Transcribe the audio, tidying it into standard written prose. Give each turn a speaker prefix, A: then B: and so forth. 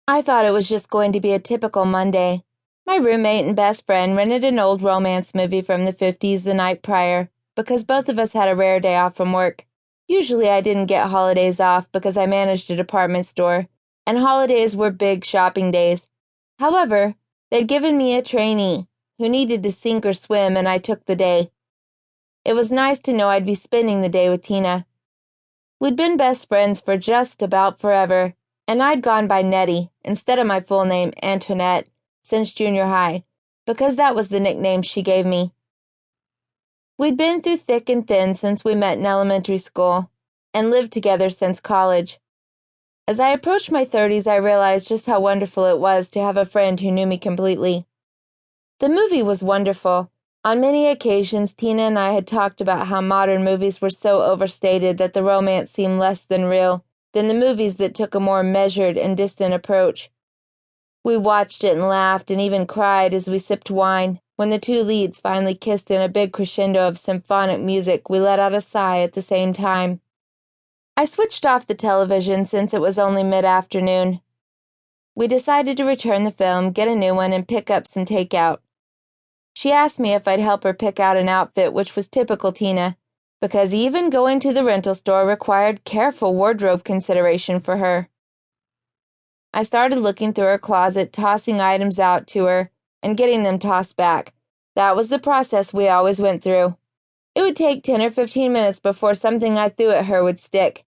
A: I thought it was just going to be a typical Monday. My roommate and best friend rented an old romance movie from the 50s the night prior because both of us had a rare day off from work. Usually I didn't get holidays off because I managed a department store, and holidays were big shopping days. However, they'd given me a trainee who needed to sink or swim, and I took the day. It was nice to know I'd be spending the day with Tina. We'd been best friends for just about forever, and I'd gone by Nettie instead of my full name, Antoinette, since junior high, because that was the nickname she gave me. We'd been through thick and thin since we met in elementary school, and lived together since college. As I approached my 30s, I realized just how wonderful it was to have a friend who knew me completely. The movie was wonderful. On many occasions, Tina and I had talked about how modern movies were so overstated that the romance seemed less than real than the movies that took a more measured and distant approach. We watched it and laughed and even cried as we sipped wine. When the two leads finally kissed in a big crescendo of symphonic music, we let out a sigh at the same time. I switched off the television since it was only mid-afternoon. We decided to return the film, get a new one, and pick up some takeout. She asked me if I'd help her pick out an outfit, which was typical Tina, because even going to the rental store required careful wardrobe consideration for her. I started looking through her closet, tossing items out to her, and getting them tossed back. That was the process we always went through. It would take 10 or 15 minutes before something I threw at her would stick.